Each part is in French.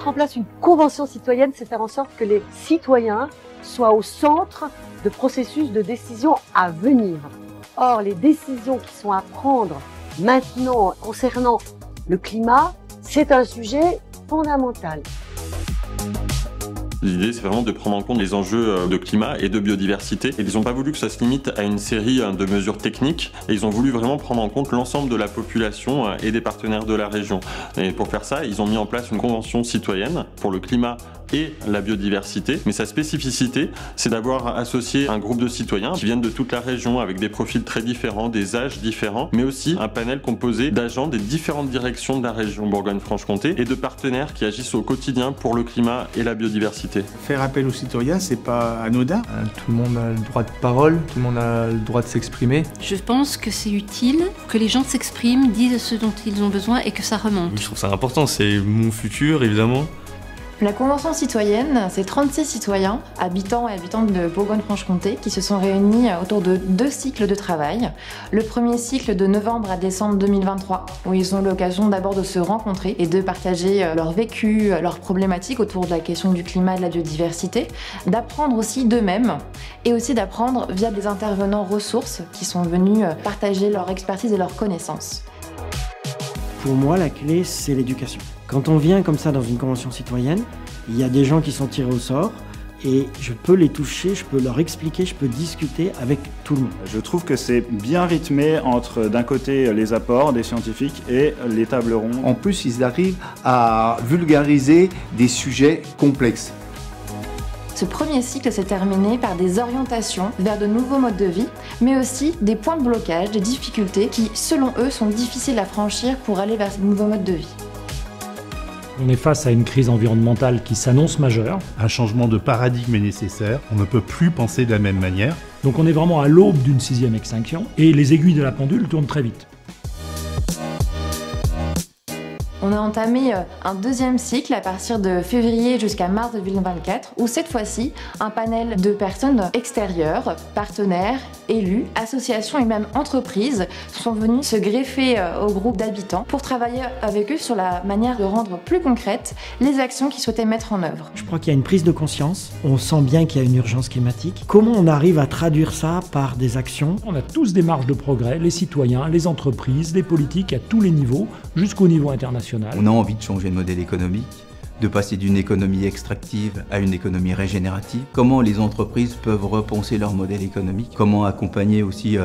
Mettre en place une convention citoyenne, c'est faire en sorte que les citoyens soient au centre de processus de décision à venir. Or, les décisions qui sont à prendre maintenant concernant le climat, c'est un sujet fondamental. L'idée, c'est vraiment de prendre en compte les enjeux de climat et de biodiversité. Et ils n'ont pas voulu que ça se limite à une série de mesures techniques. Et ils ont voulu vraiment prendre en compte l'ensemble de la population et des partenaires de la région. Et pour faire ça, ils ont mis en place une convention citoyenne pour le climat et la biodiversité. Mais sa spécificité, c'est d'avoir associé un groupe de citoyens qui viennent de toute la région avec des profils très différents, des âges différents, mais aussi un panel composé d'agents des différentes directions de la région Bourgogne-Franche-Comté et de partenaires qui agissent au quotidien pour le climat et la biodiversité. Faire appel aux citoyens, c'est pas anodin. Tout le monde a le droit de parole, tout le monde a le droit de s'exprimer. Je pense que c'est utile que les gens s'expriment, disent ce dont ils ont besoin et que ça remonte. Je trouve ça important, c'est mon futur évidemment. La Convention citoyenne, c'est 36 citoyens, habitants et habitantes de Bourgogne-Franche-Comté, qui se sont réunis autour de 2 cycles de travail. Le premier cycle de novembre à décembre 2023, où ils ont l'occasion d'abord de se rencontrer et de partager leur vécu, leurs problématiques autour de la question du climat et de la biodiversité, d'apprendre aussi d'eux-mêmes, et aussi d'apprendre via des intervenants ressources qui sont venus partager leur expertise et leurs connaissances. Pour moi, la clé, c'est l'éducation. Quand on vient comme ça dans une convention citoyenne, il y a des gens qui sont tirés au sort et je peux les toucher, je peux leur expliquer, je peux discuter avec tout le monde. Je trouve que c'est bien rythmé entre d'un côté les apports des scientifiques et les tables rondes. En plus, ils arrivent à vulgariser des sujets complexes. Ce premier cycle s'est terminé par des orientations vers de nouveaux modes de vie, mais aussi des points de blocage, des difficultés qui, selon eux, sont difficiles à franchir pour aller vers ces nouveaux modes de vie. On est face à une crise environnementale qui s'annonce majeure. Un changement de paradigme est nécessaire. On ne peut plus penser de la même manière. Donc on est vraiment à l'aube d'une 6e extinction et les aiguilles de la pendule tournent très vite. On a entamé un deuxième cycle à partir de février jusqu'à mars 2024, où cette fois-ci, un panel de personnes extérieures, partenaires, élus, associations et même entreprises sont venus se greffer au groupe d'habitants pour travailler avec eux sur la manière de rendre plus concrètes les actions qu'ils souhaitaient mettre en œuvre. Je crois qu'il y a une prise de conscience, on sent bien qu'il y a une urgence climatique. Comment on arrive à traduire ça par des actions? On a tous des marges de progrès, les citoyens, les entreprises, les politiques à tous les niveaux, jusqu'au niveau international. On a envie de changer de modèle économique, de passer d'une économie extractive à une économie régénérative. Comment les entreprises peuvent repenser leur modèle économique? Comment accompagner aussi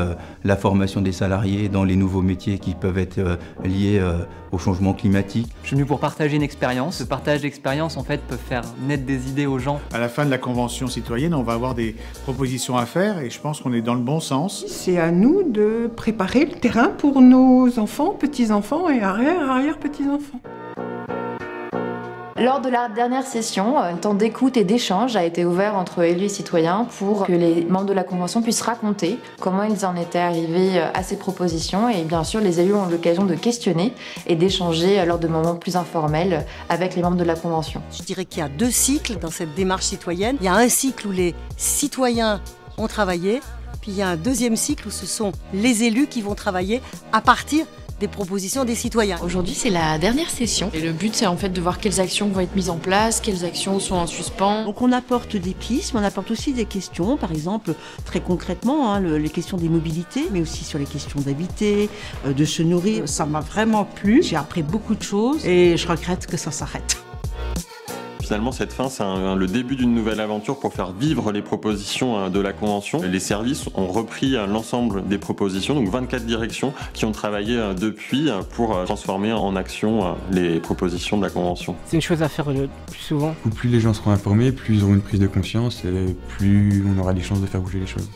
la formation des salariés dans les nouveaux métiers qui peuvent être liés au changement climatique? Je suis venu pour partager une expérience. Ce partage d'expérience, en fait, peut faire naître des idées aux gens. À la fin de la convention citoyenne, on va avoir des propositions à faire et je pense qu'on est dans le bon sens. C'est à nous de préparer le terrain pour nos enfants, petits-enfants et arrière-petits-enfants. Lors de la dernière session, un temps d'écoute et d'échange a été ouvert entre élus et citoyens pour que les membres de la Convention puissent raconter comment ils en étaient arrivés à ces propositions. Et bien sûr, les élus ont l'occasion de questionner et d'échanger lors de moments plus informels avec les membres de la Convention. Je dirais qu'il y a 2 cycles dans cette démarche citoyenne. Il y a un cycle où les citoyens ont travaillé, puis il y a un deuxième cycle où ce sont les élus qui vont travailler à partir des propositions des citoyens. Aujourd'hui, c'est la dernière session et le but, c'est en fait de voir quelles actions vont être mises en place, quelles actions sont en suspens. Donc on apporte des pistes, mais on apporte aussi des questions, par exemple, très concrètement, les questions des mobilités, mais aussi sur les questions d'habiter, de se nourrir. Ça m'a vraiment plu, j'ai appris beaucoup de choses et je regrette que ça s'arrête. Finalement, cette fin, c'est le début d'une nouvelle aventure pour faire vivre les propositions de la Convention. Les services ont repris l'ensemble des propositions, donc 24 directions qui ont travaillé depuis pour transformer en action les propositions de la Convention. C'est une chose à faire plus souvent. Plus les gens seront informés, plus ils auront une prise de conscience et plus on aura des chances de faire bouger les choses.